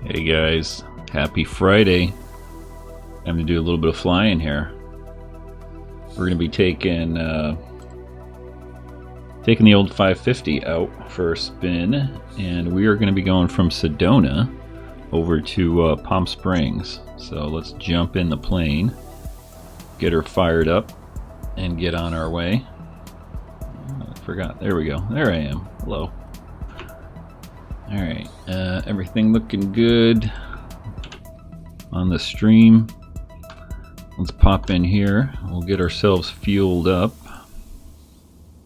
Hey guys, happy Friday. I'm going to do a little bit of flying here. We're going to be taking the old 550 out for a spin, and we are going to be going from Sedona over to Palm Springs. So let's jump in the plane, get her fired up, and get on our way. I forgot. There we go. There I am. Hello. Alright, everything looking good on the stream. Let's pop in here. We'll get ourselves fueled up.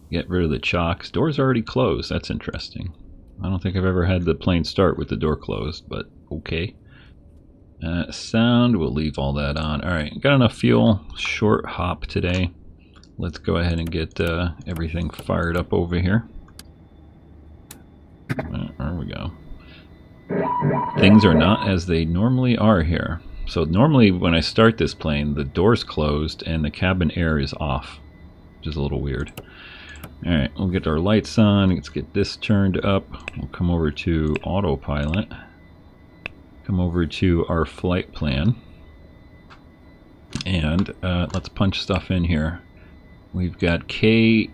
Get rid of the chocks. Door's already closed. That's interesting. I don't think I've ever had the plane start with the door closed, but okay. Sound, we'll leave all that on. Alright, got enough fuel. Short hop today. Let's go ahead and get everything fired up over here. There we go. Things are not as they normally are here. So normally when I start this plane, the door's closed and the cabin air is off, which is a little weird. Alright, we'll get our lights on. Let's get this turned up. We'll come over to autopilot. Come over to our flight plan. And let's punch stuff in here. We've got KSEZ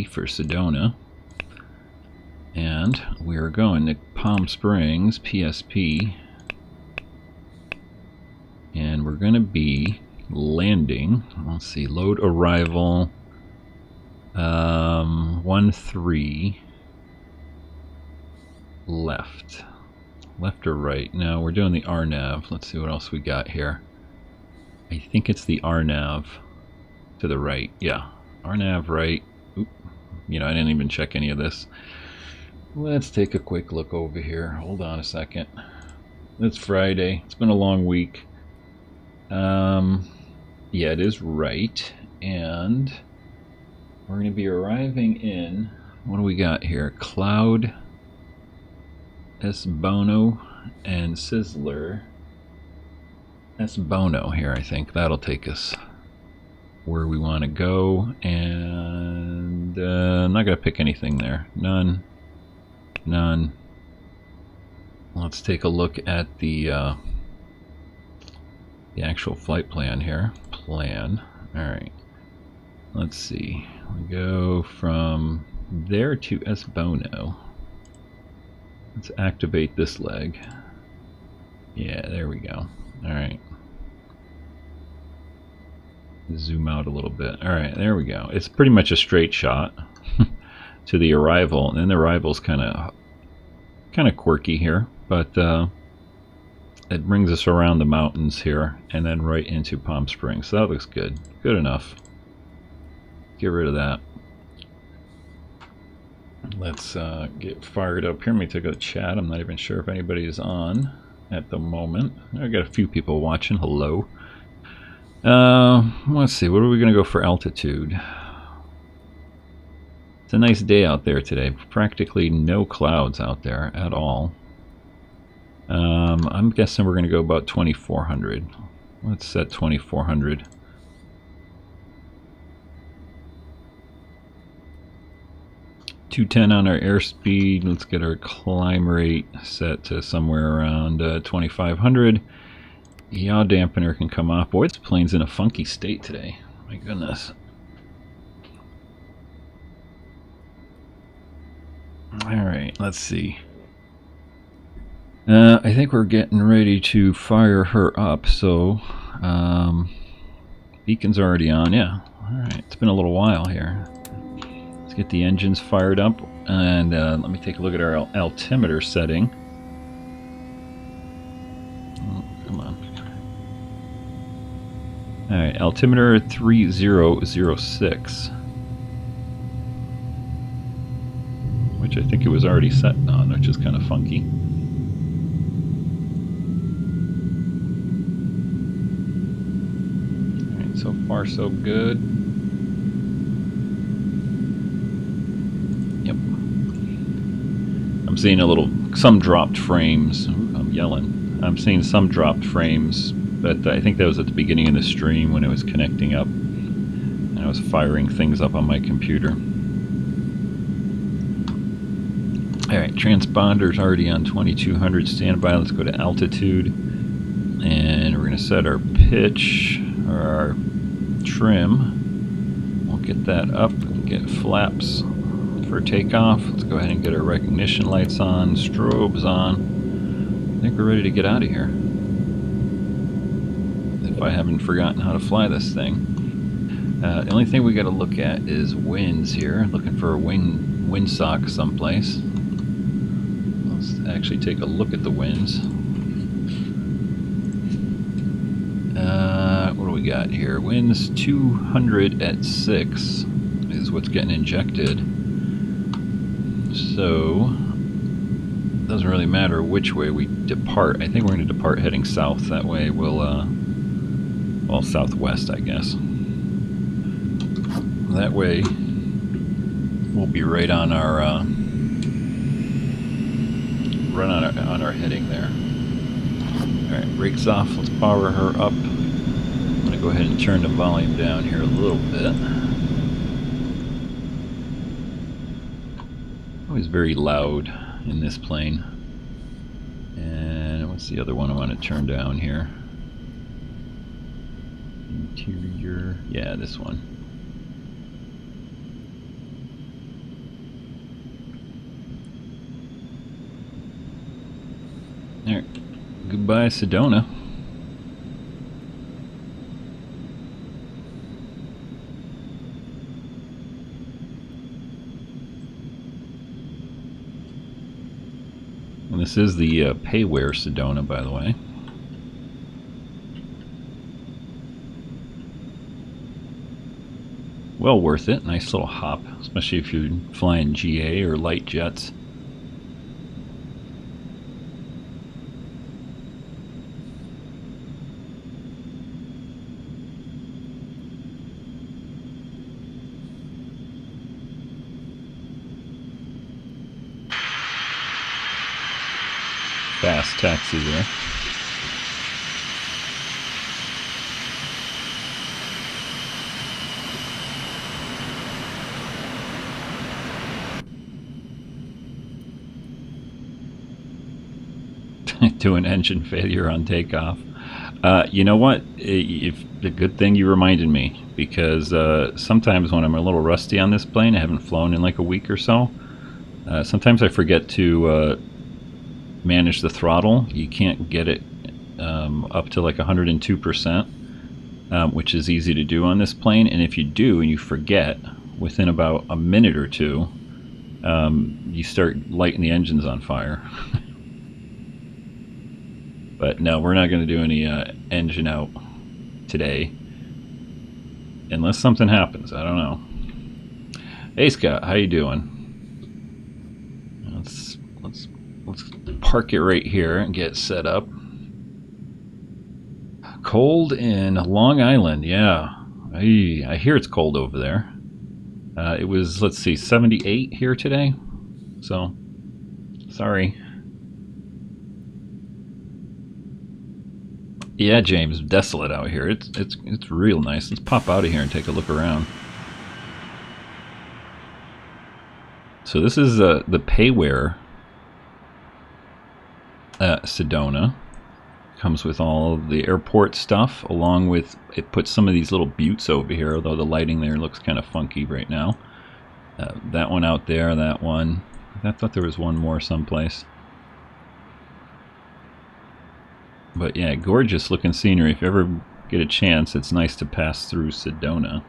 for Sedona. And we are going to Palm Springs, PSP. And we're going to be landing. Let's see, load arrival 13 left. Left or right? No, we're doing the RNAV. Let's see what else we got here. I think it's the RNAV to the right. Yeah, RNAV right. Oop. You know, I didn't even check any of this. Let's take a quick look over here. Hold on a second. It's Friday. It's been a long week. Yeah, it is right. And we're going to be arriving in, what do we got here? Cloud, S. Bono, and Sizzler. S. Bono here, I think. That'll take us where we want to go. And I'm not going to pick anything there. None. None. Let's take a look at the actual flight plan here. Plan. Alright. Let's see. We go from there to S. Bono. Let's activate this leg. Yeah, there we go. Alright. Zoom out a little bit. Alright, there we go. It's pretty much a straight shot to the arrival, and then the arrival's kind of quirky here, but it brings us around the mountains here and then right into Palm Springs. So that looks good. Good enough. Get rid of that. Let's get fired up here. Let me take a chat. I'm not even sure if anybody is on at the moment. I've got a few people watching. Hello. Let's see. What are we going to go for altitude? It's a nice day out there today. Practically no clouds out there at all. I'm guessing we're going to go about 2400. Let's set 2400. .210 on our airspeed. Let's get our climb rate set to somewhere around 2500. Yaw dampener can come off. Boy, this plane's in a funky state today. My goodness. Alright, let's see. I think we're getting ready to fire her up, so beacon's already on, yeah. Alright, it's been a little while here. Let's get the engines fired up, and let me take a look at our altimeter setting. Oh, come on. Alright, altimeter 3006. Which I think it was already set on, which is kind of funky. Alright, so far so good. Yep. I'm seeing some dropped frames. Ooh, I'm yelling. I'm seeing some dropped frames, but I think that was at the beginning of the stream when it was connecting up. And I was firing things up on my computer. Alright, transponder's already on 2200 standby. Let's go to altitude. And we're going to set our pitch, or our trim. We'll get that up and get flaps for takeoff. Let's go ahead and get our recognition lights on, strobes on. I think we're ready to get out of here. If I haven't forgotten how to fly this thing. The only thing we got to look at is winds here. Looking for a windsock someplace. Let's actually take a look at the winds. What do we got here? Winds 200 at 6 is what's getting injected. So, it doesn't really matter which way we depart. I think we're going to depart heading south. That way we'll, well, southwest, I guess. That way we'll be right on our, on our heading there. Alright, brakes off. Let's power her up. I'm going to go ahead and turn the volume down here a little bit. Always very loud in this plane. And what's the other one I want to turn down here? Interior. Yeah, this one. Alright. Goodbye, Sedona. And this is the payware Sedona, by the way. Well worth it. Nice little hop, especially if you're flying GA or light jets. Fast taxi there. To an engine failure on takeoff. You know what? The good thing you reminded me, because sometimes when I'm a little rusty on this plane, I haven't flown in like a week or so. Sometimes I forget to manage the throttle. You can't get it up to like 102%, which is easy to do on this plane. And if you do and you forget, within about a minute or two, you start lighting the engines on fire. But no, we're not going to do any engine out today, unless something happens. I don't know. Hey Scott, how you doing? Let's park it right here and get set up. Cold in Long Island, yeah. I hear it's cold over there. It was, let's see, 78 here today. So, sorry. Yeah, James, desolate out here. It's real nice. Let's pop out of here and take a look around. So this is the payware Sedona. Comes with all of the airport stuff, along with, it puts some of these little buttes over here, although the lighting there looks kind of funky right now. That one out there, that one. I thought there was one more someplace. But yeah, gorgeous looking scenery. If you ever get a chance, it's nice to pass through Sedona.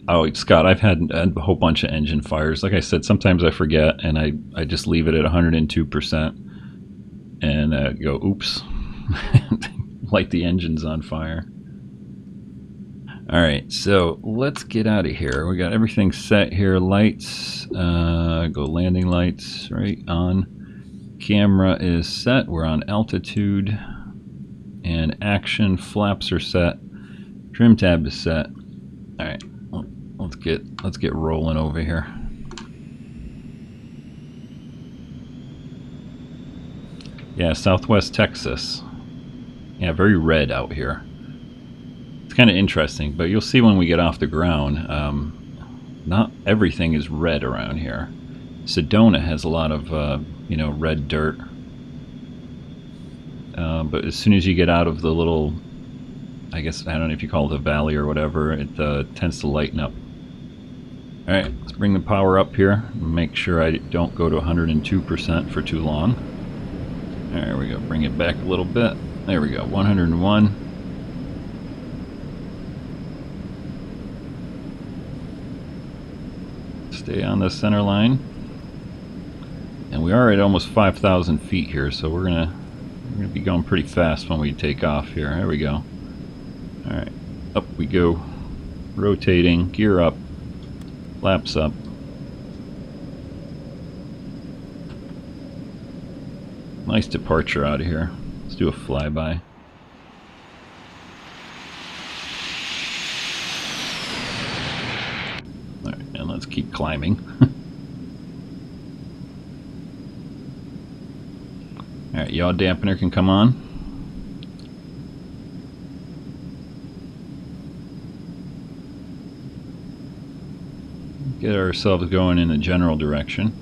Oh, Scott, I've had a whole bunch of engine fires. Like I said, sometimes I forget and I just leave it at 102% and go, oops, light the engines on fire. All right, so let's get out of here. We got everything set here. Lights, go landing lights right on. Camera is set. We're on altitude and action. Flaps are set. Trim tab is set. All right, let's get rolling over here. Yeah, Southwest Texas. Yeah, very red out here. It's kind of interesting, but you'll see when we get off the ground. Not everything is red around here. Sedona has a lot of, you know, red dirt. But as soon as you get out of the little, I guess, I don't know if you call it a valley or whatever, it tends to lighten up. Alright, let's bring the power up here. Make sure I don't go to 102% for too long. There we go, bring it back a little bit. There we go, 101. Stay on the center line. And we are at almost 5,000 feet here, so we're gonna be going pretty fast when we take off here. There we go. Alright, up we go. Rotating, gear up, flaps up. Nice departure out of here. Let's do a flyby. Alright, and let's keep climbing. Alright, yaw dampener can come on. Get ourselves going in the general direction.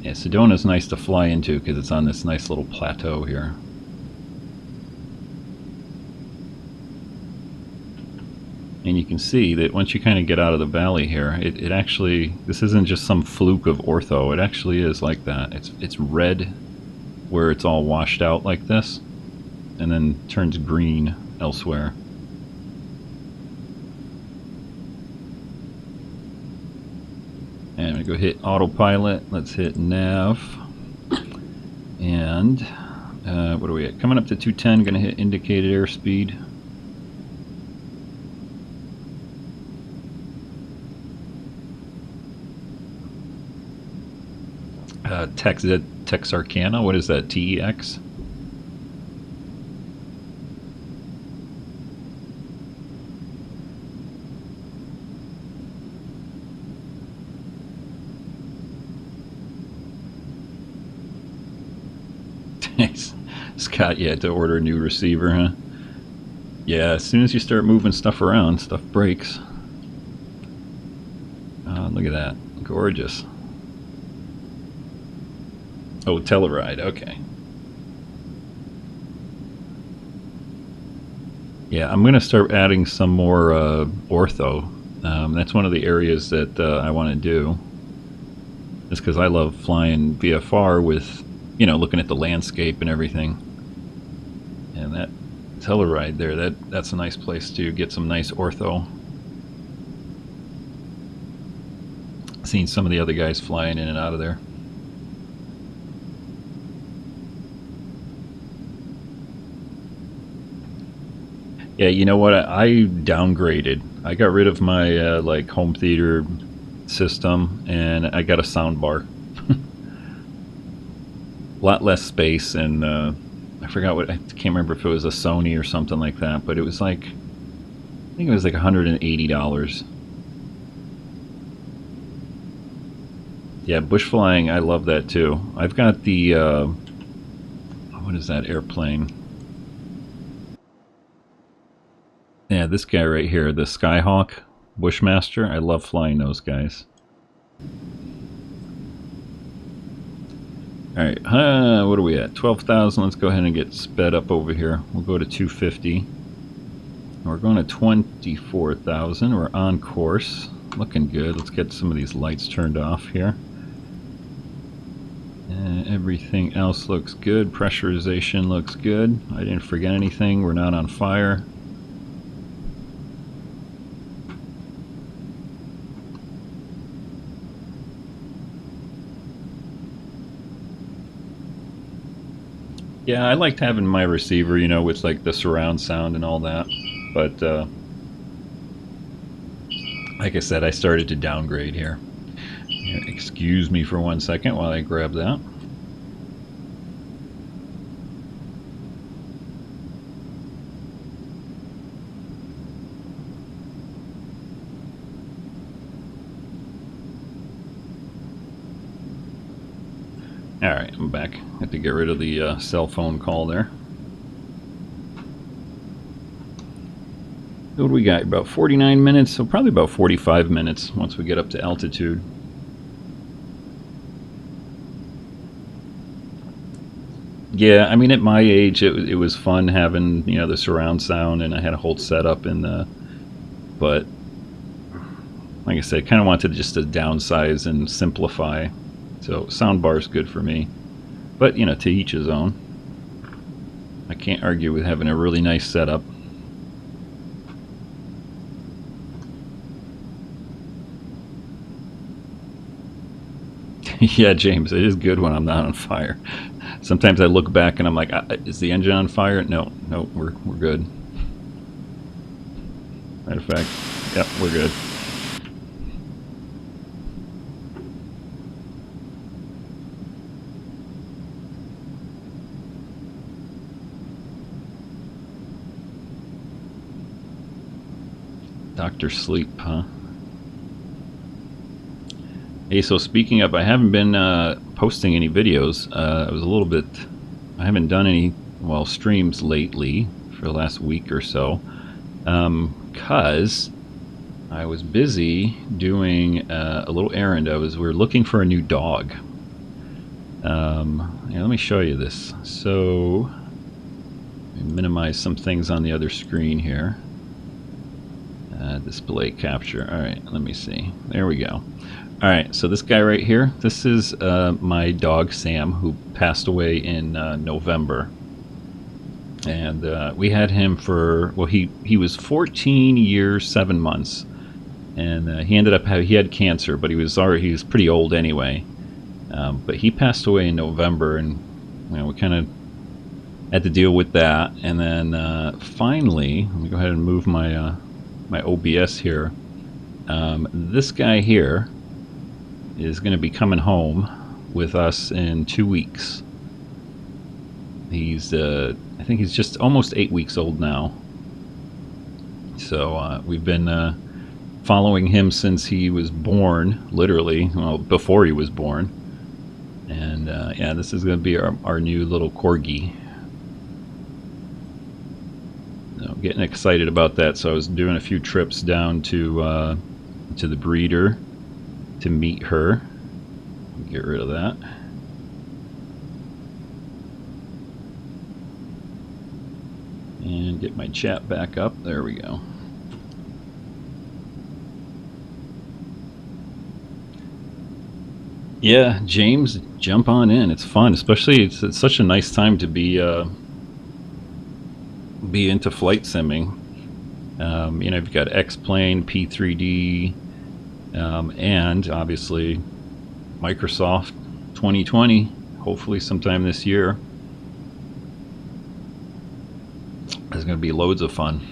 Yeah, Sedona's nice to fly into because it's on this nice little plateau here. And you can see that once you kind of get out of the valley here, it actually, this isn't just some fluke of ortho, it actually is like that. It's red where it's all washed out like this, and then turns green elsewhere. And I'm going to go hit autopilot, let's hit nav, and what are we at? Coming up to 210, going to hit indicated airspeed. Texarkana, what is that, TEX? Scott, you had to order a new receiver, huh? Yeah, as soon as you start moving stuff around, stuff breaks. Look at that. Gorgeous. Oh, Telluride, okay. Yeah, I'm going to start adding some more ortho. That's one of the areas that I want to do. Just because I love flying VFR with, you know, looking at the landscape and everything. And that Telluride there, that's a nice place to get some nice ortho. Seen some of the other guys flying in and out of there. Yeah, you know what? I downgraded. I got rid of my like home theater system, and I got a sound bar. A lot less space, and I forgot what, I can't remember if it was a Sony or something like that, but it was like, I think it was like $180. Yeah, bush flying, I love that too. I've got the what is that airplane? Yeah, this guy right here, the Skyhawk Bushmaster. I love flying those guys. Alright, what are we at? 12,000. Let's go ahead and get sped up over here. We'll go to 250. We're going to 24,000. We're on course. Looking good. Let's get some of these lights turned off here. Everything else looks good. Pressurization looks good. I didn't forget anything. We're not on fire. Yeah, I liked having my receiver, you know, with like the surround sound and all that. But like I said, I started to downgrade here. Excuse me for 1 second while I grab that. Alright, I'm back. I have to get rid of the cell phone call there. what do we got? About 49 minutes, so probably about 45 minutes once we get up to altitude. Yeah, I mean, at my age, it was fun having, you know, the surround sound, and I had a whole setup, and but like I said, kind of wanted just to downsize and simplify. So soundbar is good for me, but you know, to each his own. I can't argue with having a really nice setup. Yeah, James, it is good when I'm not on fire. Sometimes I look back and I'm like, is the engine on fire? No, we're good. Matter of fact, yep, we're good. Dr. Sleep, huh? Hey, so speaking of, I haven't been posting any videos. I was a little bit, I haven't done any, well, streams lately for the last week or so, because I was busy doing a little errand. We were looking for a new dog. Yeah, let me show you this. So, let me minimize some things on the other screen here. Display capture. All right, let me see. There we go. All right, so this guy right here, this is my dog Sam, who passed away in November. And we had him for, well, he was 14 years, 7 months. And he ended up he had cancer, but he was pretty old anyway. But he passed away in November, and you know, we kind of had to deal with that. And then finally, let me go ahead and move my my OBS here. This guy here is going to be coming home with us in 2 weeks. He's I think he's just almost 8 weeks old now. So we've been following him since he was born, literally, well, before he was born. And yeah, this is going to be our new little corgi. So getting excited about that. So I was doing a few trips down to the breeder to meet her. Get rid of that. And get my chat back up. There we go. Yeah, James, jump on in. It's fun, especially it's such a nice time to be into flight simming. You know, you've got X-plane, P3D, and obviously Microsoft 2020, hopefully sometime this year. There's going to be loads of fun.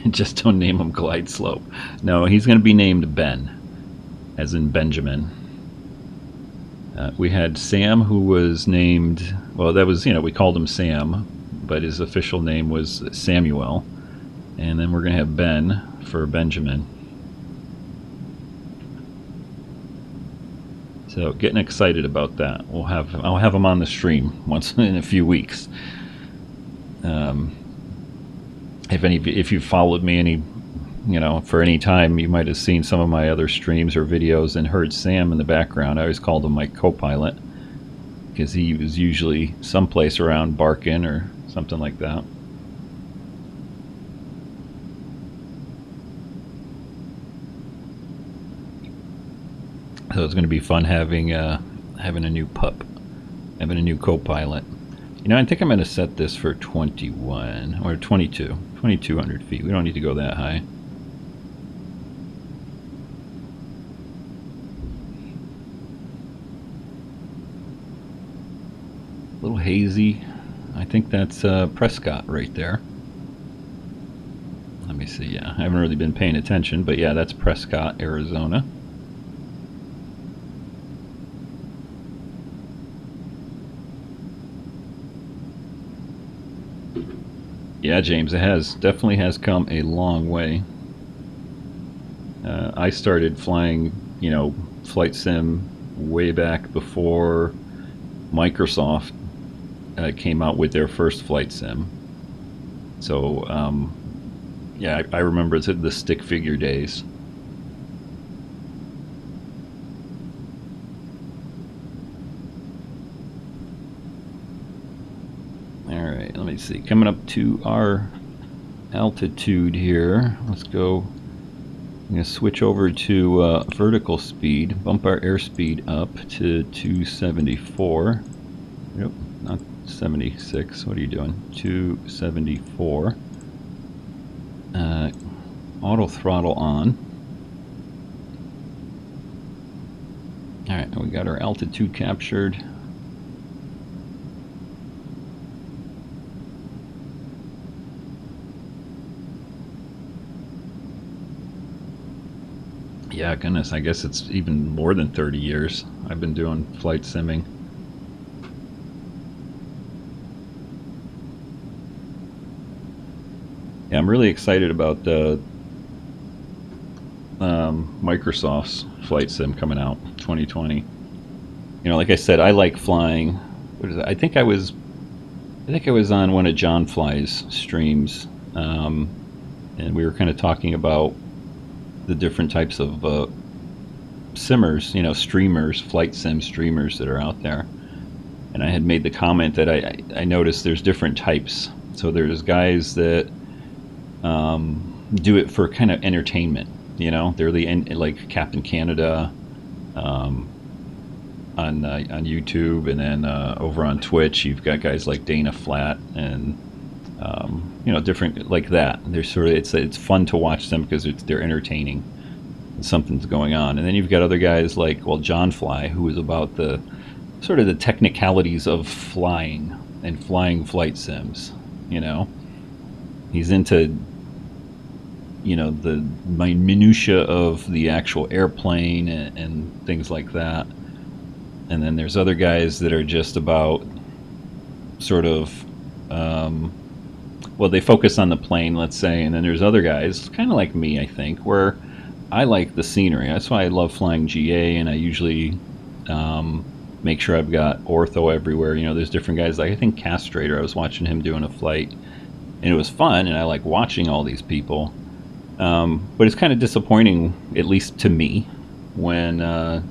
Just don't name him Glide Slope. No, he's going to be named Ben, as in Benjamin. We had Sam, who was named, well, that was, you know, we called him Sam, but his official name was Samuel. And then we're going to have Ben for Benjamin. So getting excited about that. I'll have him on the stream once in a few weeks. If you've followed me any, you know, for any time, you might have seen some of my other streams or videos and heard Sam in the background. I always called him my co-pilot because he was usually someplace around barking or something like that. So it's going to be fun having a new pup, having a new co-pilot. You know, I think I'm going to set this for 21 or 2,200 feet. We don't need to go that high. A little hazy. I think that's Prescott right there. Let me see. Yeah, I haven't really been paying attention, but yeah, that's Prescott, Arizona. Yeah, James, it definitely has come a long way. I started flying, you know, flight sim way back before Microsoft came out with their first flight sim. So yeah, I remember the stick figure days. Alright, let me see. Coming up to our altitude here. Let's go. I'm going to switch over to vertical speed, bump our airspeed up to 274. Yep, not 76. What are you doing? 274. Auto throttle on. Alright, we got our altitude captured. Yeah, goodness, I guess it's even more than 30 years I've been doing flight simming. Yeah, I'm really excited about Microsoft's flight sim coming out 2020. You know, like I said, I like flying. What is it? I think I was on one of John Fly's streams, and we were kind of talking about the different types of simmers, you know, streamers, flight sim streamers that are out there. And I had made the comment that I noticed there's different types. So there's guys that do it for kind of entertainment. You know, they're like Captain Canada on YouTube, and then over on Twitch you've got guys like Dana Flat and you know, different like that. They're sort of it's fun to watch them because they're entertaining. Something's going on, and then you've got other guys like, well, John Fly, who is about the sort of the technicalities of flying and flying flight sims. You know, he's into, you know, the minutia of the actual airplane and things like that. And then there's other guys that are just about sort of well, they focus on the plane, let's say, and then there's other guys kind of like me, I think, where I like the scenery. That's why I love flying GA, and I usually make sure I've got ortho everywhere. You know, there's different guys. Like I think Castrator, I was watching him doing a flight, and it was fun, and I like watching all these people. But it's kind of disappointing, at least to me, when I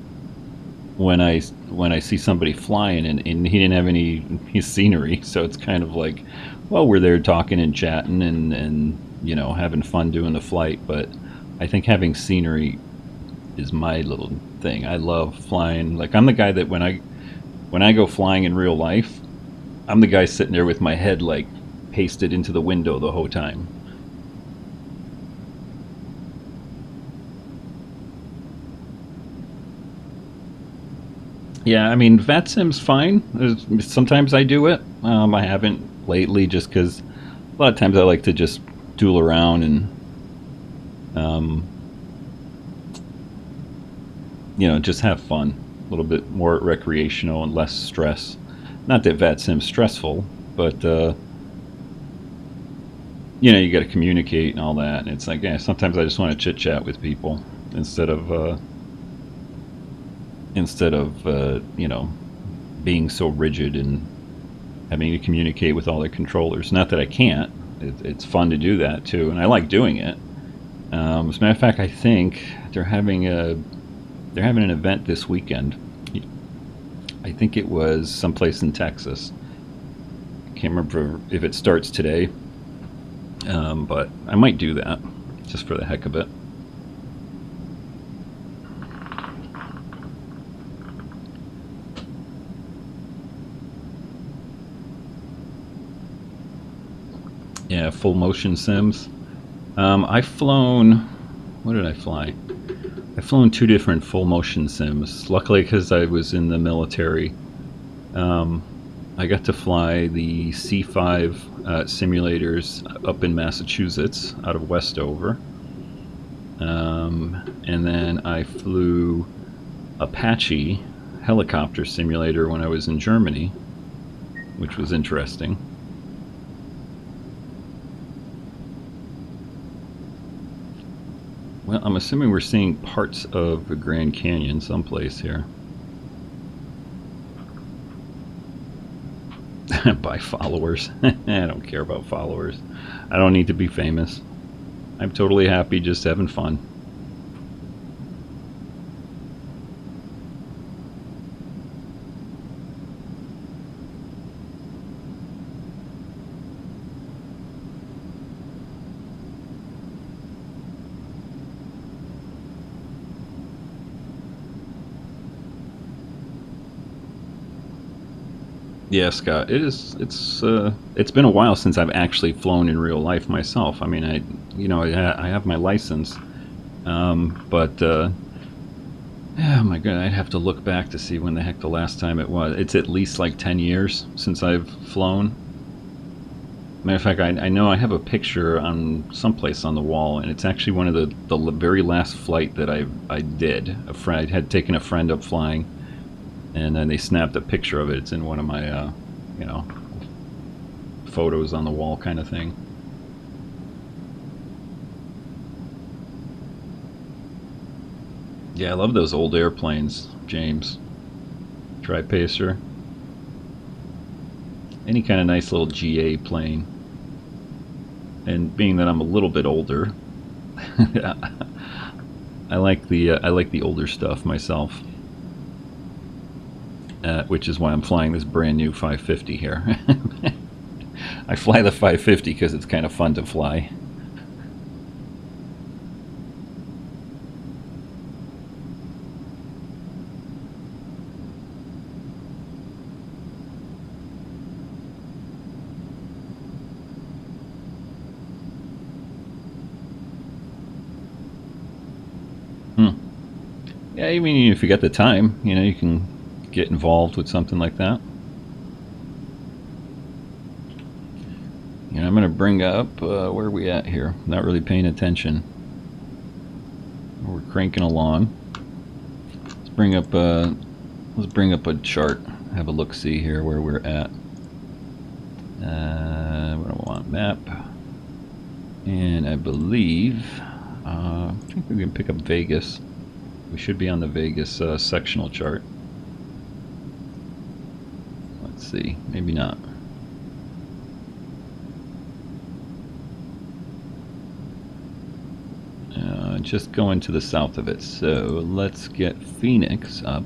see somebody flying and he didn't have any scenery. So it's kind of like, well, we're there talking and chatting and you know, having fun doing the flight, but I think having scenery is my little thing. I love flying. Like, I'm the guy that when I go flying in real life, I'm the guy sitting there with my head like pasted into the window the whole time. Yeah, I mean, VATSIM's fine. Sometimes I do it. I haven't lately just because a lot of times I like to just tool around and you know, just have fun, a little bit more recreational and less stress. Not that VATSIM's stressful, but you know, you got to communicate and all that. And it's like, yeah, sometimes I just want to chit chat with people instead of you know, being so rigid and having to communicate with all the controllers. Not that I can't. It's fun to do that too, and I like doing it. As a matter of fact, I think they're having an event this weekend. I think it was someplace in Texas. I can't remember if it starts today, but I might do that just for the heck of it. Yeah, full motion sims. I've flown, what did I fly? I've flown 2 different full motion sims. Luckily, because I was in the military, I got to fly the C5 simulators up in Massachusetts out of Westover. And then I flew Apache helicopter simulator when I was in Germany, which was interesting. Well, I'm assuming we're seeing parts of the Grand Canyon someplace here. By followers. I don't care about followers. I don't need to be famous. I'm totally happy just having fun. Yeah, Scott, it's been a while since I've actually flown in real life myself. I mean, I have my license, but oh my god, I'd have to look back to see when the heck the last time it was. It's at least like 10 years since I've flown. Matter of fact, I know I have a picture on someplace on the wall, and it's actually one of the very last flight that I did. I had taken a friend up flying, and then they snapped a picture of it. It's in one of my, photos on the wall kind of thing. Yeah, I love those old airplanes, James. Tri-Pacer. Any kind of nice little GA plane. And being that I'm a little bit older, I like the older stuff myself. Which is why I'm flying this brand new 550 here. I fly the 550 because it's kind of fun to fly. Yeah, I mean, if you got the time, you can get involved with something like that. I'm going to bring up, where are we at here? Not really paying attention. We're cranking along. Let's bring up a chart. Have a look-see here where we're at. What do I want? Map. And I believe, I think we can pick up Vegas. We should be on the Vegas sectional chart. Let's see. Maybe not. Just going to the south of it. So let's get Phoenix up.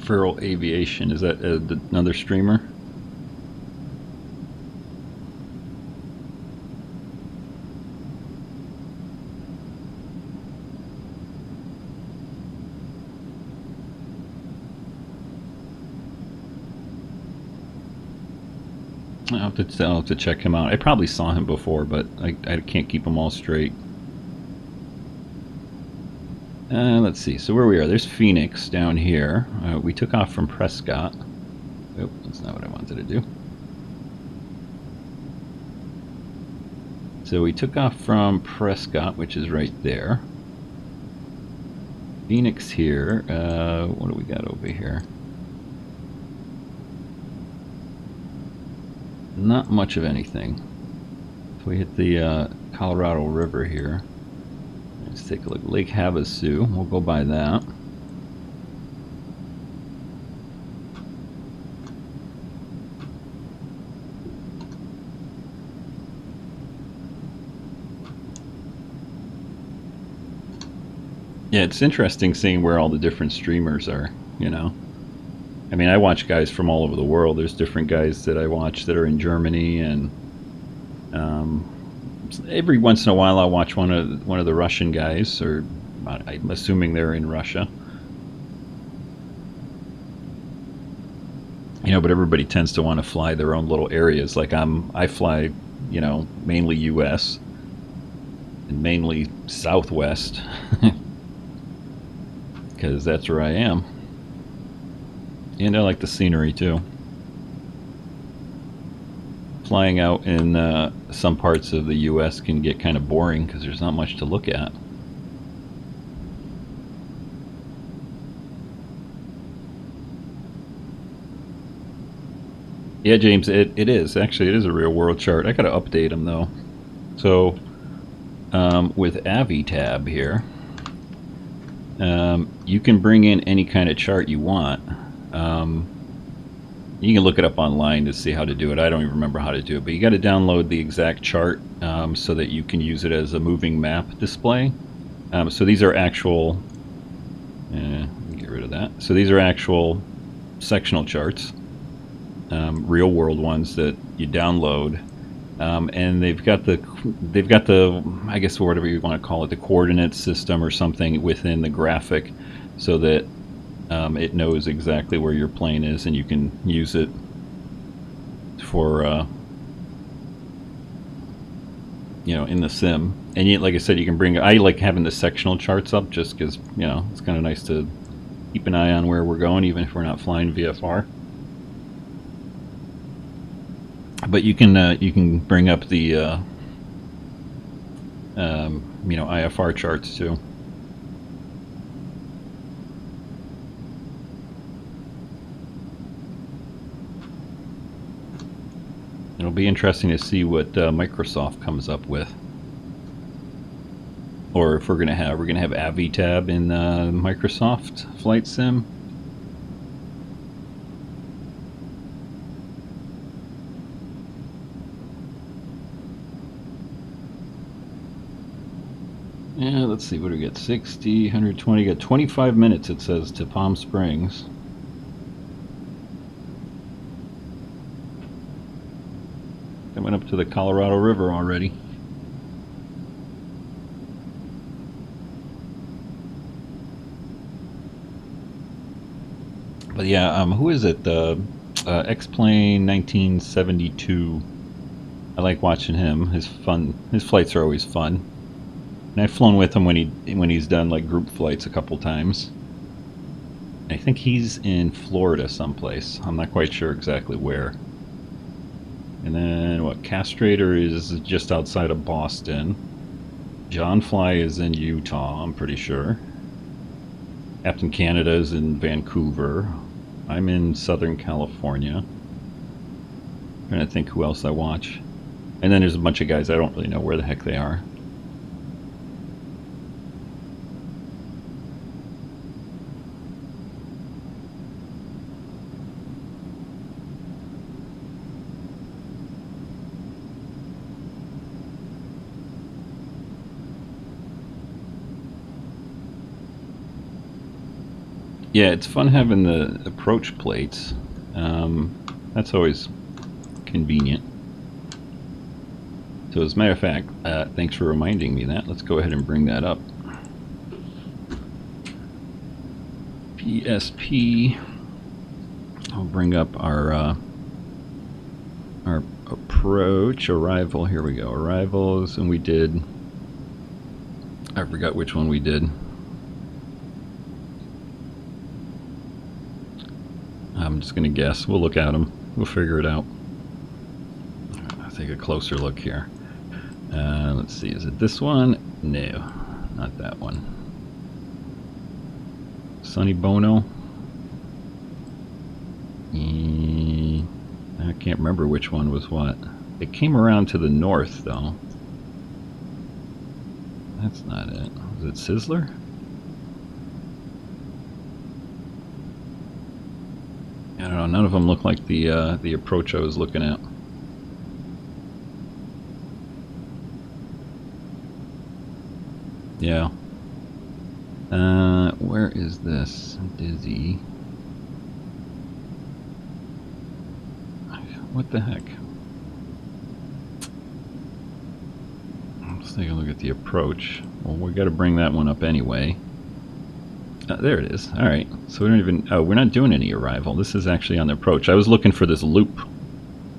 Feral Aviation, is that another streamer? I'll have to check him out. I probably saw him before, but I can't keep them all straight. Let's see. So where we are, there's Phoenix down here. We took off from Prescott. Oh, that's not what I wanted to do. So we took off from Prescott, which is right there. Phoenix here. What do we got over here? Not much of anything. So we hit the Colorado River here. Let's take a look. Lake Havasu. We'll go by that. Yeah, it's interesting seeing where all the different streamers are, I mean, I watch guys from all over the world. There's different guys that I watch that are in Germany, and every once in a while I'll watch one of the Russian guys, or I'm assuming they're in Russia. But everybody tends to want to fly their own little areas. Like I fly, mainly U.S. and mainly Southwest, because that's where I am. And I like the scenery too. Flying out in some parts of the U.S. can get kind of boring because there's not much to look at. Yeah, James, it is. Actually, it is a real world chart. I got to update them, though. So, with AviTab here, you can bring in any kind of chart you want. You can look it up online to see how to do it. I don't even remember how to do it, but you got to download the exact chart so that you can use it as a moving map display. So these are actual... get rid of that. So these are actual sectional charts. Real world ones that you download, and they've got the I guess whatever you want to call it, the coordinate system or something within the graphic, so that it knows exactly where your plane is, and you can use it for you know, in the sim. And you, like I said, you can bring. I like having the sectional charts up just because, you know, it's kind of nice to keep an eye on where we're going, even if we're not flying VFR. But you can bring up the you know, IFR charts too. It'll be interesting to see what Microsoft comes up with, or if we're gonna have AviTab in Microsoft FlightSim. Yeah, let's see, what do we get? 60, 120, got 25 minutes it says to Palm Springs. Coming up to the Colorado River already. But yeah, who is it? X-plane 1972. I like watching him. His flights are always fun. And I've flown with him when he's done like group flights a couple times. I think he's in Florida someplace. I'm not quite sure exactly where. And then what? Castrator is just outside of Boston. John Fly is in Utah, I'm pretty sure. Captain Canada is in Vancouver. I'm in Southern California. I'm trying to think who else I watch. And then there's a bunch of guys I don't really know where the heck they are. Yeah, it's fun having the approach plates. That's always convenient. So as a matter of fact, thanks for reminding me that. Let's go ahead and bring that up. PSP. I'll bring up our approach arrival. Here we go. Arrivals, and we did. I forgot which one we did. I'm just going to guess. We'll look at them. We'll figure it out. I'll take a closer look here. Let's see. Is it this one? No, not that one. Sonny Bono. I can't remember which one was what. It came around to the north, though. That's not it. Is it Sizzler? I don't know, none of them look like the approach I was looking at. Yeah. Where is this? Dizzy. What the heck? Let's take a look at the approach. Well, we got to bring that one up anyway. There it is. All right. So we don't even. Oh, we're not doing any arrival. This is actually on the approach. I was looking for this loop,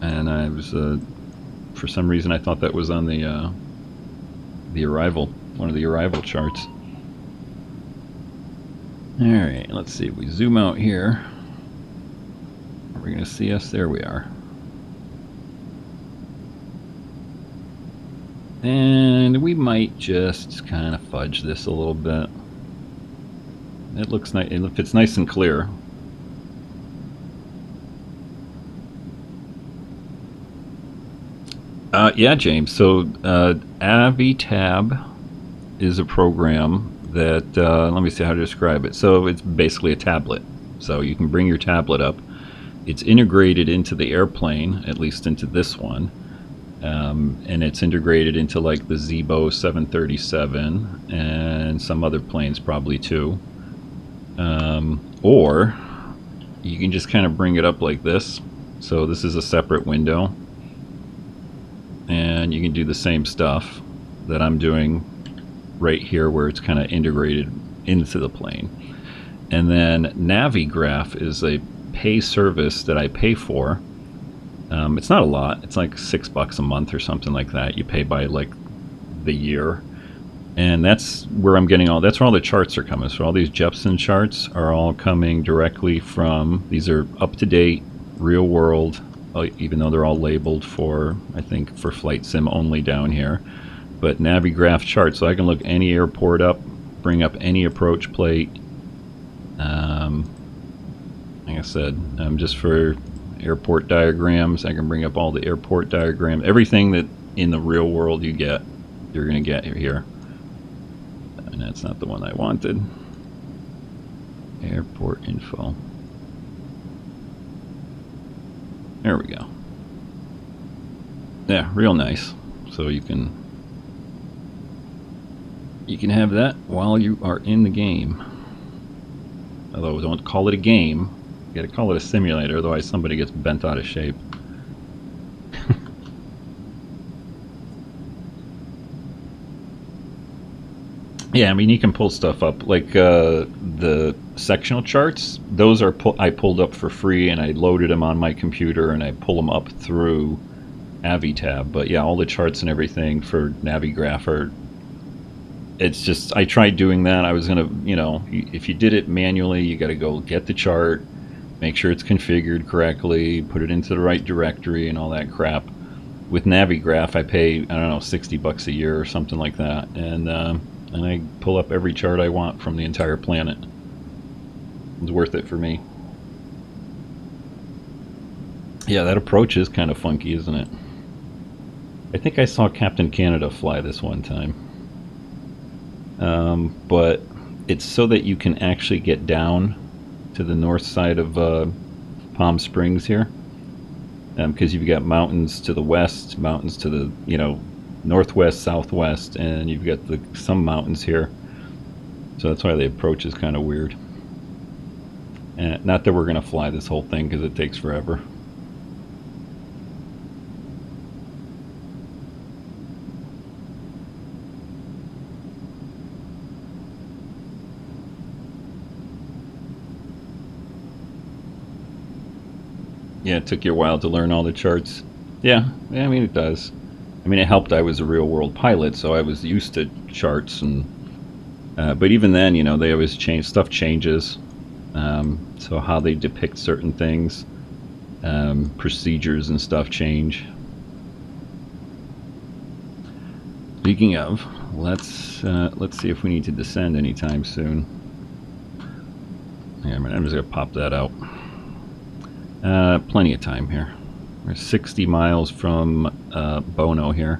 and I was for some reason I thought that was on the arrival, one of the arrival charts. All right. Let's see. If we zoom out here, are we going to see us? There we are. And we might just kind of fudge this a little bit. It looks nice. If it's nice and clear. Yeah, James. So AviTab is a program that, let me see how to describe it. So it's basically a tablet. So you can bring your tablet up. It's integrated into the airplane, at least into this one. And it's integrated into like the Zibo 737 and some other planes probably too. Or you can just kind of bring it up like this. So this is a separate window. And you can do the same stuff that I'm doing right here where it's kind of integrated into the plane. And then NaviGraph is a pay service that I pay for. It's not a lot. It's like $6 a month or something like that. You pay by like the year. And that's where I'm getting that's where all the charts are coming. So all these Jeppesen charts are all coming directly from, these are up-to-date, real world, even though they're all labeled for, I think, for FlightSim only down here. But NaviGraph charts, so I can look any airport up, bring up any approach plate. Like I said, just for airport diagrams, I can bring up all the airport diagrams. Everything that in the real world you're going to get here. And that's not the one I wanted. Airport info. There we go. Yeah, real nice. So you can have that while you are in the game. Although don't call it a game. You gotta call it a simulator, otherwise somebody gets bent out of shape. Yeah, I mean, you can pull stuff up. Like the sectional charts, those are I pulled up for free, and I loaded them on my computer, and I pull them up through AviTab. But yeah, all the charts and everything for NaviGraph are... It's just, I tried doing that. I was going to, you know, if you did it manually, you got to go get the chart, make sure it's configured correctly, put it into the right directory and all that crap. With NaviGraph, I pay, I don't know, $60 a year or something like that. And I pull up every chart I want from the entire planet. It's worth it for me. Yeah, that approach is kind of funky, isn't it? I think I saw Captain Canada fly this one time. But it's so that you can actually get down to the north side of Palm Springs here. Because you've got mountains to the west, mountains to the, you know, northwest, southwest, and you've got some mountains here. So that's why the approach is kind of weird. And not that we're going to fly this whole thing because it takes forever. Yeah, it took you a while to learn all the charts. Yeah, I mean, it does. I mean, it helped I was a real-world pilot, so I was used to charts. And but even then, you know, they always change. Stuff changes. So how they depict certain things, procedures and stuff change. Speaking of, let's see if we need to descend anytime soon. Yeah, I'm just gonna pop that out. Plenty of time here. We're 60 miles from Bono here.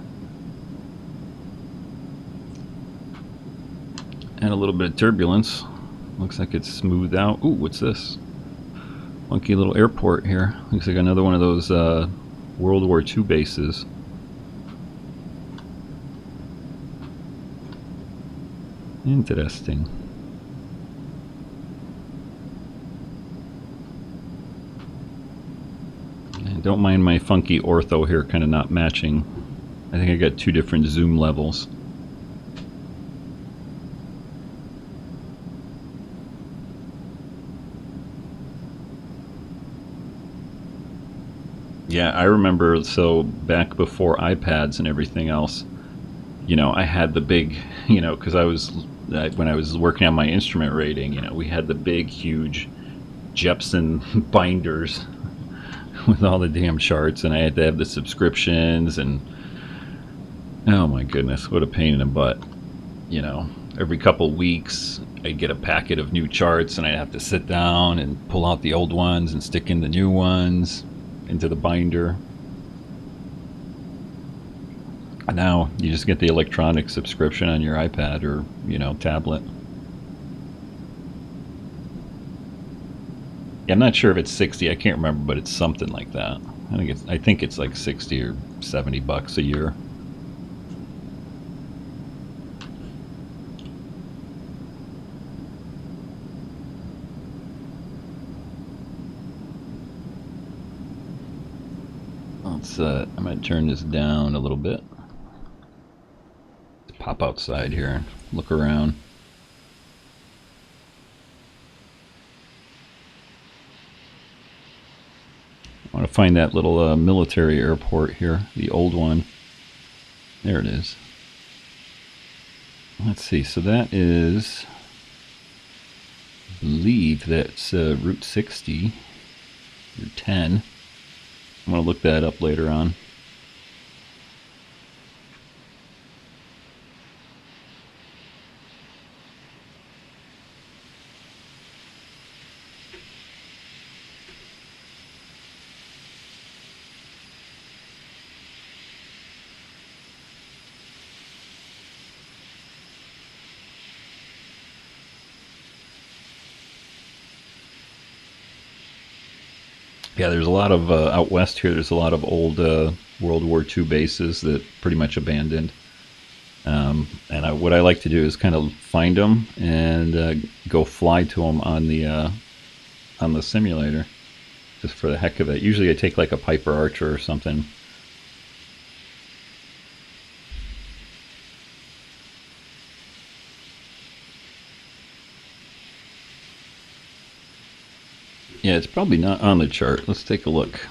And a little bit of turbulence. Looks like it's smoothed out. Ooh, what's this? Funky little airport here. Looks like another one of those World War II bases. Interesting. Don't mind my funky ortho here kind of not matching. I think I got two different zoom levels. Yeah, I remember, so back before iPads and everything else, you know, I had the big, you know, because when I was working on my instrument rating, you know, we had the big, huge Jeppesen binders with all the damn charts, and I had to have the subscriptions, and oh my goodness, what a pain in the butt. You know, every couple weeks I'd get a packet of new charts, and I'd have to sit down and pull out the old ones and stick in the new ones into the binder. Now you just get the electronic subscription on your iPad or, you know, tablet. Yeah, I'm not sure if it's 60. I can't remember, but it's something like that. I think it's like 60 or 70 bucks a year. I'm going to turn this down a little bit. Let's pop outside here, look around. I want to find that little military airport here, the old one. There it is. Let's see, so that is, I believe that's Route 60, Route 10. I'm going to look that up later on. Yeah, there's a lot of, out west here, there's a lot of old World War II bases that pretty much abandoned. What I like to do is kind of find them and go fly to them on the simulator, just for the heck of it. Usually I take like a Piper Archer or something. Yeah, it's probably not on the chart. Let's take a look.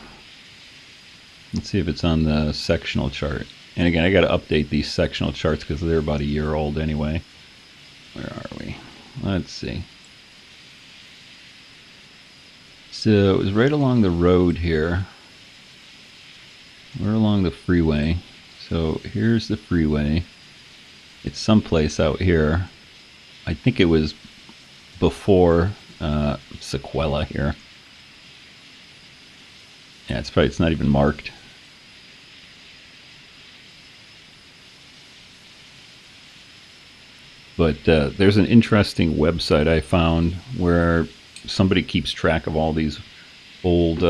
Let's see if it's on the sectional chart. And again, I got to update these sectional charts because they're about a year old anyway. Where are we? Let's see. So it was right along the road here. We're along the freeway. So here's the freeway. It's someplace out here. I think it was before Sequela here. Yeah, it's not even marked. But there's an interesting website I found where somebody keeps track of all these old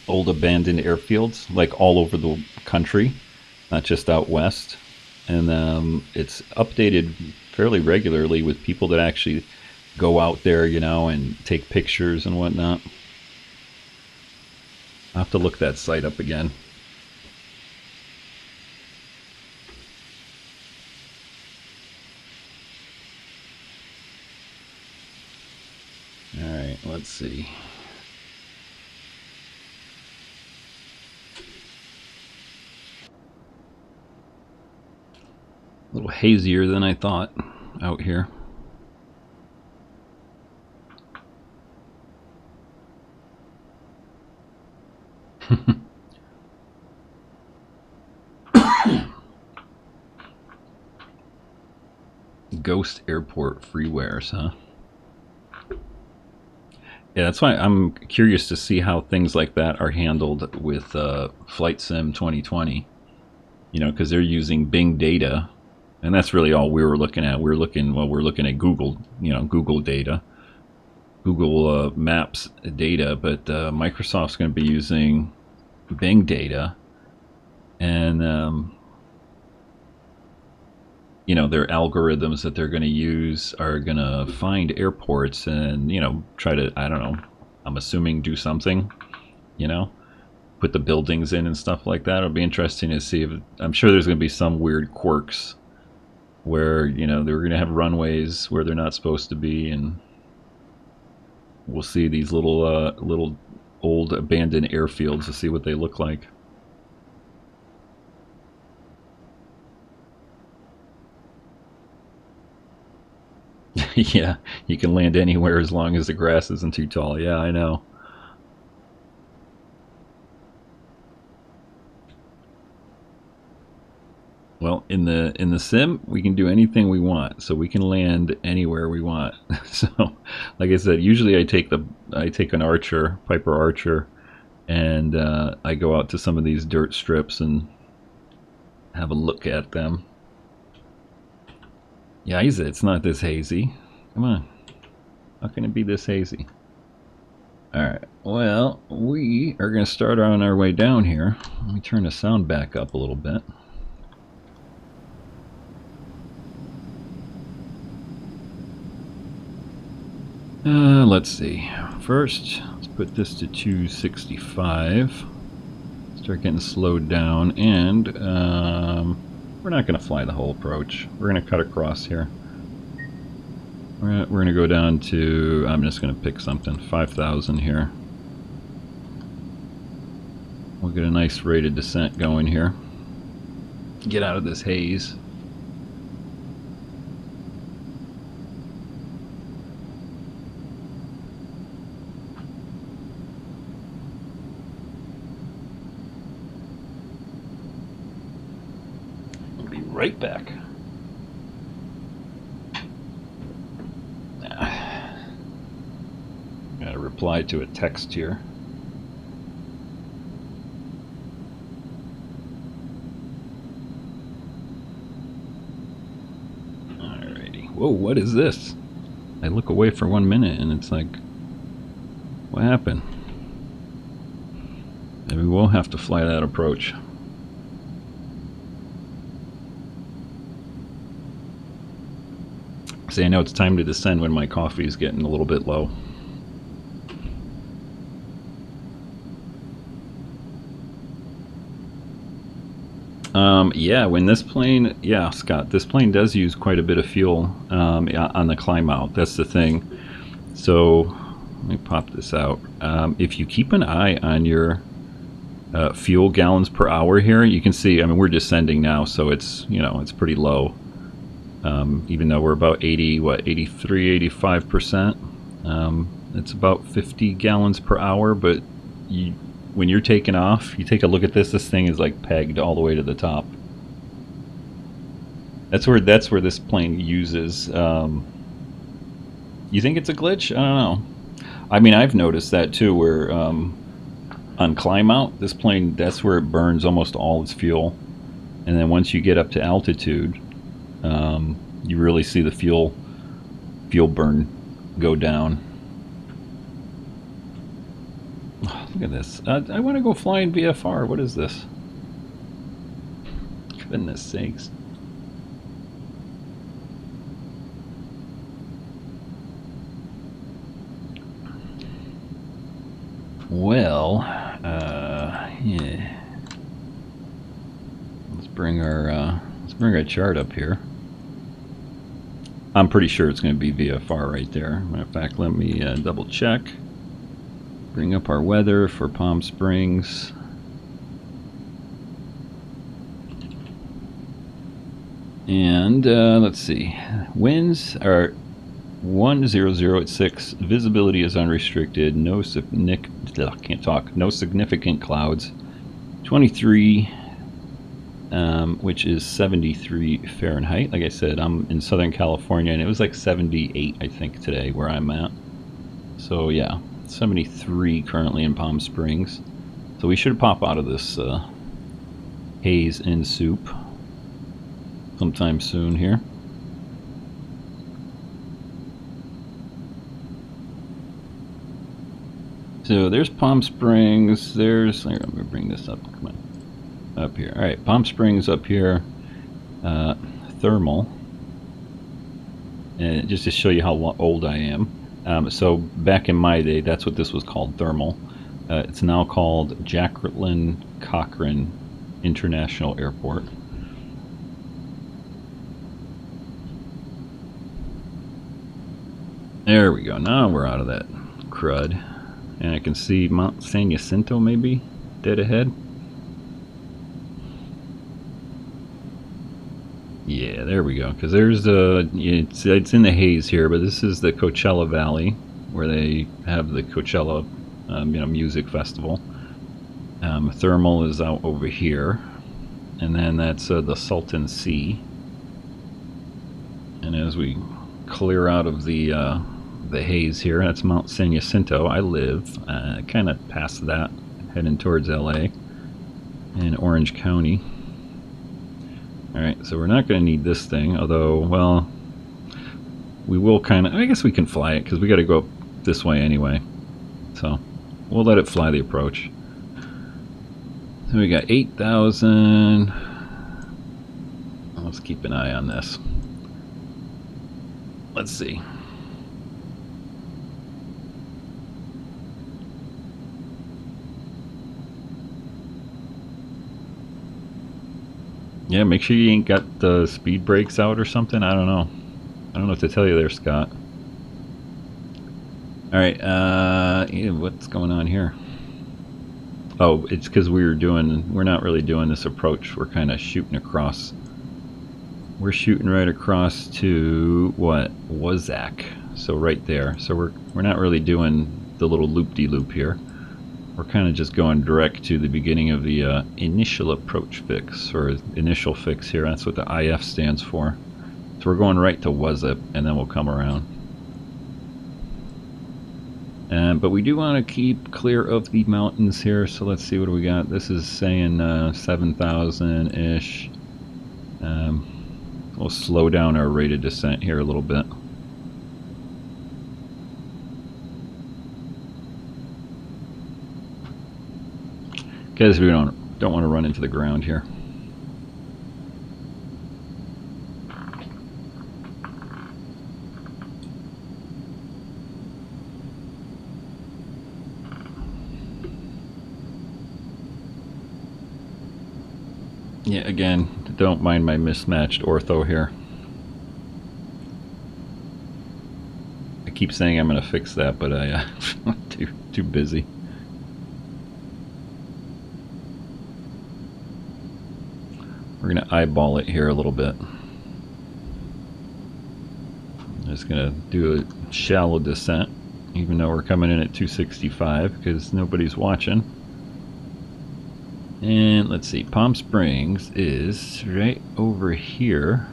old abandoned airfields, like all over the country, not just out west. And it's updated fairly regularly with people that actually go out there, you know, and take pictures and whatnot. I'll have to look that site up again. All right, let's see. A little hazier than I thought out here. Ghost airport freewares, huh? Yeah, that's why I'm curious to see how things like that are handled with FlightSim 2020. You know, because they're using Bing data, and that's really all we were looking at. We're looking at Google, you know, Google data, Google Maps data, but Microsoft's going to be using Bing data, and you know, their algorithms that they're going to use are going to find airports and, you know, try to, I don't know, I'm assuming do something, you know, put the buildings in and stuff like that. It'll be interesting to see if, I'm sure there's going to be some weird quirks where, you know, they're going to have runways where they're not supposed to be, and we'll see these little old abandoned airfields to see what they look like. Yeah, you can land anywhere as long as the grass isn't too tall. Yeah, I know. Well, in the sim, we can do anything we want, so we can land anywhere we want. So, like I said, usually I take an Archer, Piper Archer, and I go out to some of these dirt strips and have a look at them. Yeah, it's not this hazy. Come on. How can it be this hazy? Alright, well, we are going to start on our way down here. Let me turn the sound back up a little bit. Let's see. First, let's put this to 265. Start getting slowed down, and we're not going to fly the whole approach. We're going to cut across here. We're going to go down to, I'm just going to pick something, 5,000 here. We'll get a nice rate of descent going here. Get out of this haze. I'll be right back. Gotta reply to a text here. Alrighty. Whoa, what is this? I look away for 1 minute and it's like, what happened? Maybe we'll have to fly that approach. See, I know it's time to descend when my coffee is getting a little bit low. Yeah, when this plane, yeah, Scott, this plane does use quite a bit of fuel on the climb out. That's the thing. So, let me pop this out. If you keep an eye on your fuel gallons per hour here, you can see, I mean, we're descending now, so it's, you know, it's pretty low. Even though we're about 83, 85%. It's about 50 gallons per hour, but when you're taking off, you take a look at this thing is like pegged all the way to the top. That's where this plane uses. You think it's a glitch? I don't know. I mean, I've noticed that too, where on climb out, this plane, that's where it burns almost all its fuel. And then once you get up to altitude, you really see the fuel burn go down. Oh, look at this. I want to go fly in VFR. What is this? Goodness sakes. Well, yeah. Let's bring our chart up here. I'm pretty sure it's going to be VFR right there. Matter of fact, let me double check. Bring up our weather for Palm Springs. And let's see. Winds are 100 at 6. Visibility is unrestricted. No significant clouds. 23. Which is 73 Fahrenheit. Like I said, I'm in Southern California, and it was like 78, I think, today where I'm at. So yeah, 73 currently in Palm Springs. So we should pop out of this haze and soup sometime soon here. So there's Palm Springs. There's, let me bring this up. Come on. Up here. Alright, Palm Springs up here. Thermal. And just to show you how old I am. So back in my day, that's what this was called, Thermal. It's now called Jacqueline Cochran International Airport. There we go. Now we're out of that crud. And I can see Mount San Jacinto maybe dead ahead. Yeah, there we go. Because there's it's in the haze here, but this is the Coachella Valley, where they have the Coachella, music festival. Thermal is out over here, and then that's the Salton Sea. And as we clear out of the haze here, that's Mount San Jacinto. I live kind of past that, heading towards LA in Orange County. Alright, so we're not going to need this thing, although, well, we will kind of, I guess we can fly it because we got to go up this way anyway. So we'll let it fly the approach. So we got 8,000. Let's keep an eye on this. Let's see. Yeah, make sure you ain't got the speed brakes out or something. I don't know. I don't know what to tell you there, Scott. Alright, yeah, what's going on here? Oh, it's because we're not really doing this approach. We're kind of shooting across. We're shooting right across to, what, Wazak. So right there. So we're not really doing the little loop-de-loop here. We're kind of just going direct to the beginning of the initial approach fix, or initial fix here. That's what the IF stands for. So we're going right to Wazip, and then we'll come around. But we do want to keep clear of the mountains here, so let's see what we got. This is saying 7,000-ish. We'll slow down our rate of descent here a little bit. Because we don't want to run into the ground here. Yeah, again, don't mind my mismatched ortho here. I keep saying I'm going to fix that, but I'm too busy. We're going to eyeball it here a little bit. I'm just going to do a shallow descent, even though we're coming in at 265 because nobody's watching. And let's see, Palm Springs is right over here.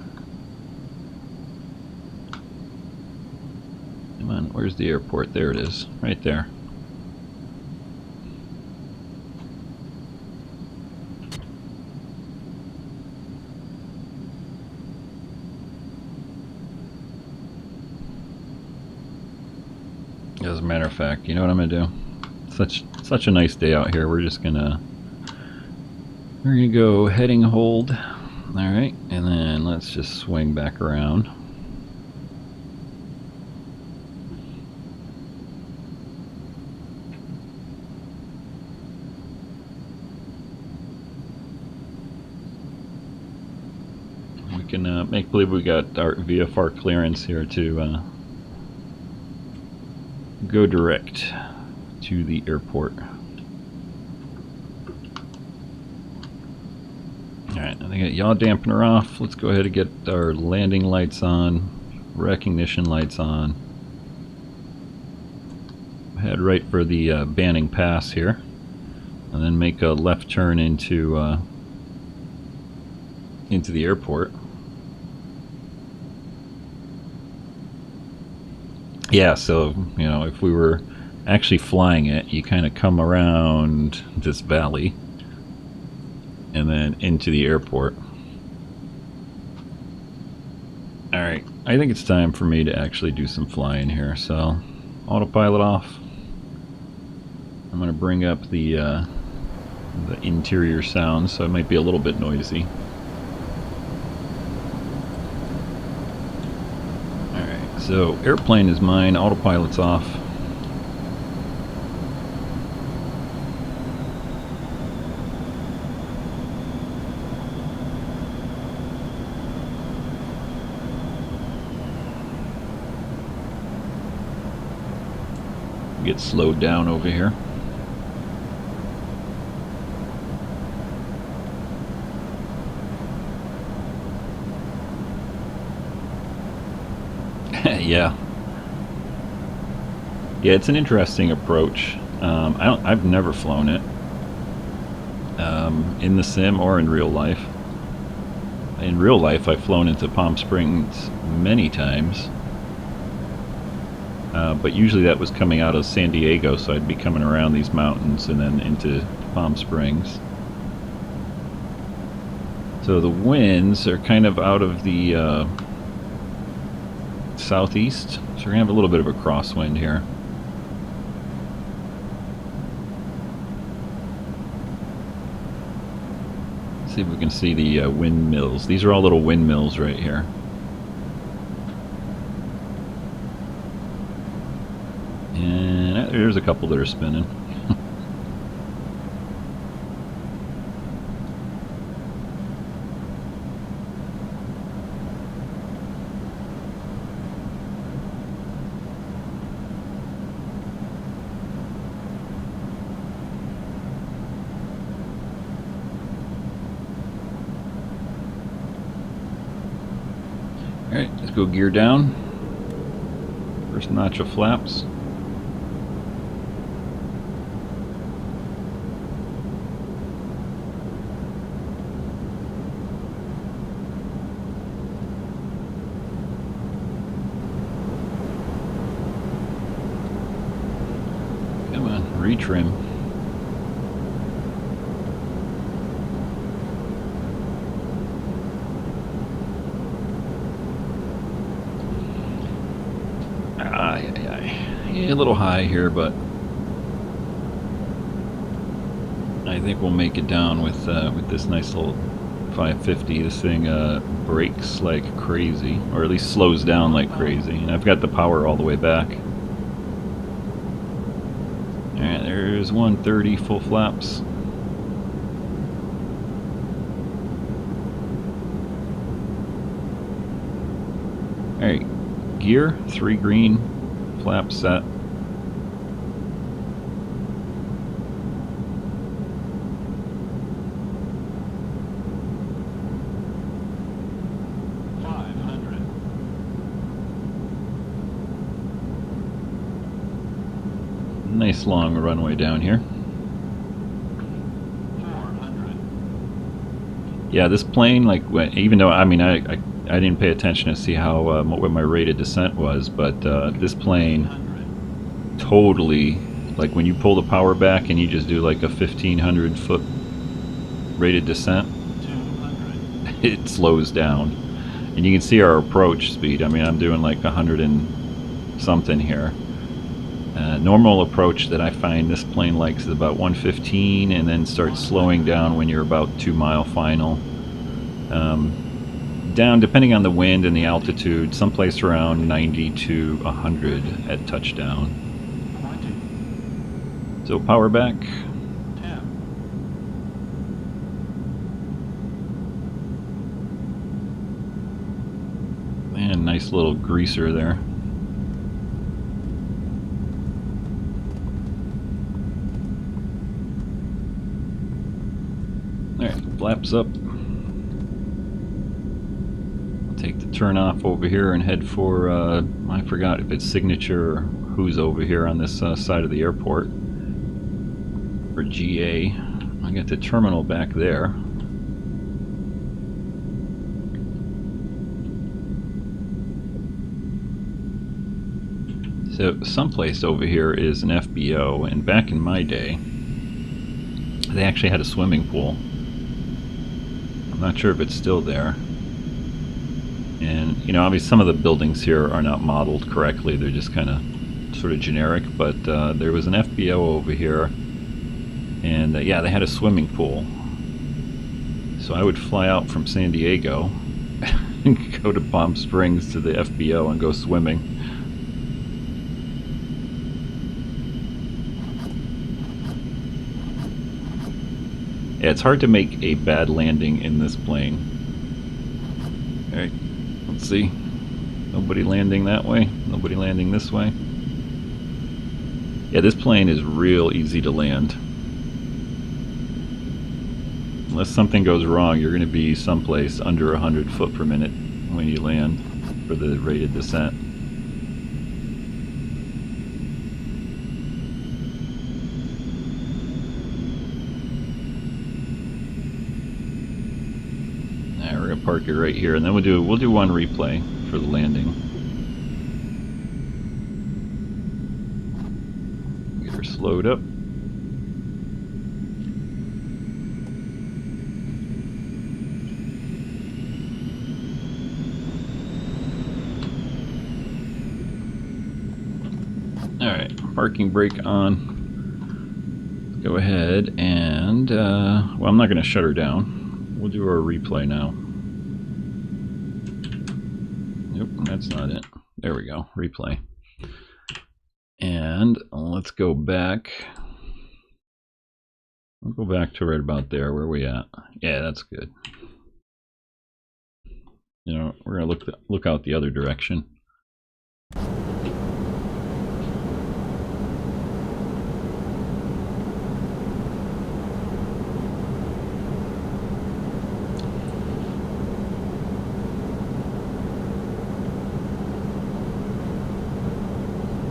Come on, where's the airport? There it is, right there. As a matter of fact, you know what I'm gonna do? Such a nice day out here. We're gonna go heading hold. Alright, and then let's just swing back around. We can make believe we got our VFR clearance here to go direct to the airport. Alright, I think yaw dampener off. Let's go ahead and get our landing lights on, recognition lights on. Head right for the Banning Pass here, and then make a left turn into the airport. Yeah, so, you know, if we were actually flying it, you kind of come around this valley and then into the airport. Alright, I think it's time for me to actually do some flying here, so autopilot off. I'm going to bring up the interior sounds, so it might be a little bit noisy. So, airplane is mine, autopilot's off. Get slowed down over here. Yeah. Yeah, it's an interesting approach. I've never flown it in the sim or in real life. In real life, I've flown into Palm Springs many times, but usually that was coming out of San Diego, so I'd be coming around these mountains and then into Palm Springs. So the winds are kind of out of the southeast, so we're going to have a little bit of a crosswind here. See if we can see the windmills. These are all little windmills right here. And there's a couple that are spinning. Alright, let's go gear down. First notch of flaps. Come on, retrim. A little high here, but I think we'll make it down with this nice little 550. This thing brakes like crazy, or at least slows down like crazy, and I've got the power all the way back. Alright, there's 130 full flaps. Alright, gear, 3 green, flap set. Nice long runway down here. 400. Yeah, this plane, like, even though I didn't pay attention to see how what my rated descent was, but this plane totally, like when you pull the power back and you just do like a 1,500 foot rated descent, 200. it slows down, and you can see our approach speed. I mean, I'm doing like 100 and something here. Normal approach that I find this plane likes is about 115, and then starts slowing down when you're about 2 mile final. Down, depending on the wind and the altitude, someplace around 90 to 100 at touchdown. 20. So power back. 10. And nice little greaser there. Alright, flaps up. Take the turn off over here and head for, I forgot if it's Signature or who's over here on this side of the airport. For GA. I got the terminal back there. So someplace over here is an FBO, and back in my day they actually had a swimming pool. I'm not sure if it's still there. And, you know, obviously some of the buildings here are not modeled correctly. They're just kind of sort of generic, but there was an FBO over here, and yeah, they had a swimming pool. So I would fly out from San Diego and go to Palm Springs to the FBO and go swimming. Yeah, it's hard to make a bad landing in this plane. Alright. Let's see. Nobody landing that way. Nobody landing this way. Yeah, this plane is real easy to land. Unless something goes wrong, you're going to be someplace under 100 foot per minute when you land for the rated descent. Alright, we're going to park it right here, and then we'll do one replay for the landing. Get her slowed up. parking brake on. Go ahead and, well, I'm not going to shut her down. We'll do our replay now. Nope, that's not it. There we go, replay. And let's go back. We'll go back to right about there. Where are we at? Yeah, that's good. You know, we're gonna look out the other direction.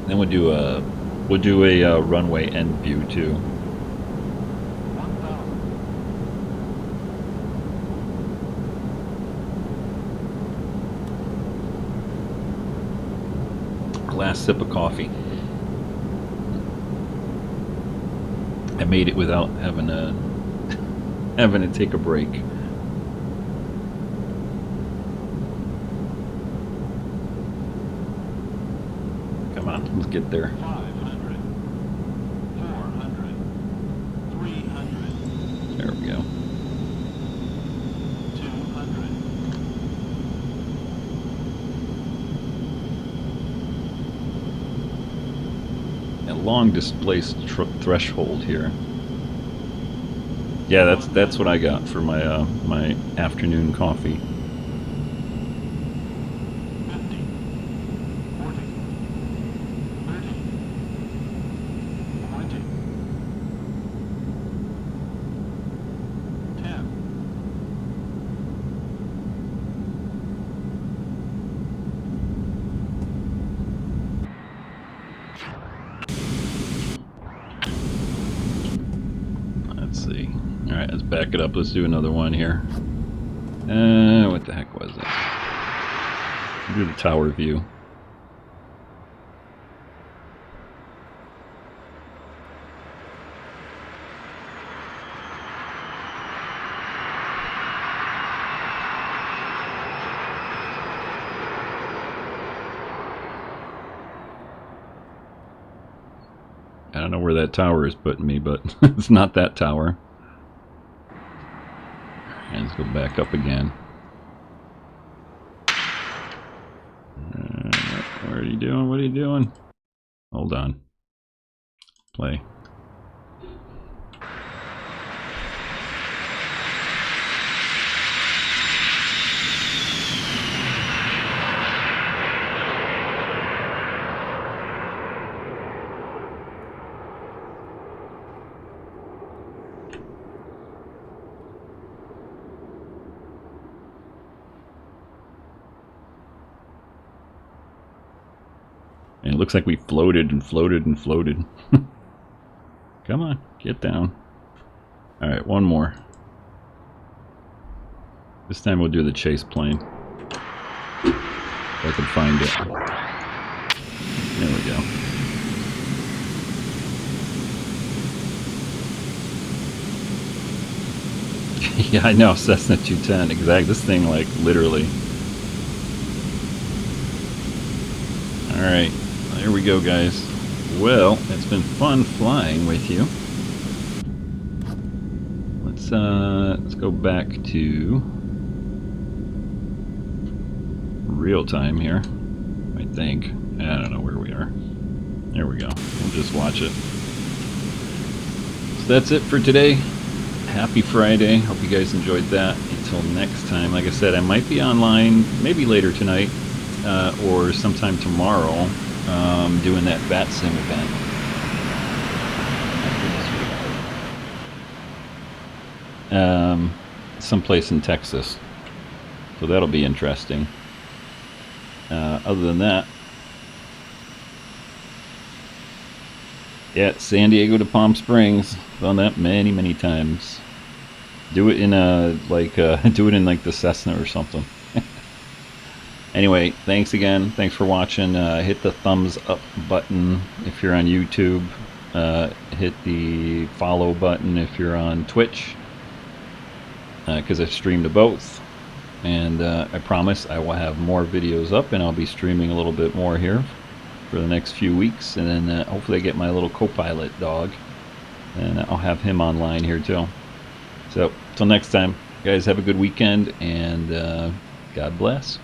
Then we'll do a runway end view too. Last sip of coffee. I made it without having to take a break. Come on, let's get there. 500, 400, 300. There we go. 200. A long displaced threshold here. Yeah, that's what I got for my my afternoon coffee. 50, 40, 30, 20, 10. Let's see. All right, let's back it up. Let's do another one here. What the heck was it? Do the tower view. I don't know where that tower is putting me, but it's not that tower. And let's go back up again. What are you doing? What are you doing? Hold on. Play. And it looks like we floated and floated and floated. Come on, get down. Alright, one more. This time we'll do the chase plane. If I can find it. There we go. Yeah, I know, Cessna 210, exactly. This thing, like, literally. Alright. There we go, guys. Well, it's been fun flying with you. Let's go back to real time here. I think. I don't know where we are. There we go. We'll just watch it. So that's it for today. Happy Friday. Hope you guys enjoyed that. Until next time, like I said, I might be online maybe later tonight or sometime tomorrow. Doing that FlyWithLua event. Someplace in Texas. So that'll be interesting. Other than that, yeah, San Diego to Palm Springs. Done that many, many times. Do it in a do it in like the Cessna or something. Anyway, thanks again. Thanks for watching. Hit the thumbs up button if you're on YouTube. Hit the follow button if you're on Twitch, because I stream to both. And I promise I will have more videos up, and I'll be streaming a little bit more here for the next few weeks, and then hopefully I get my little co-pilot dog, and I'll have him online here too. So, till next time, guys, have a good weekend, and God bless.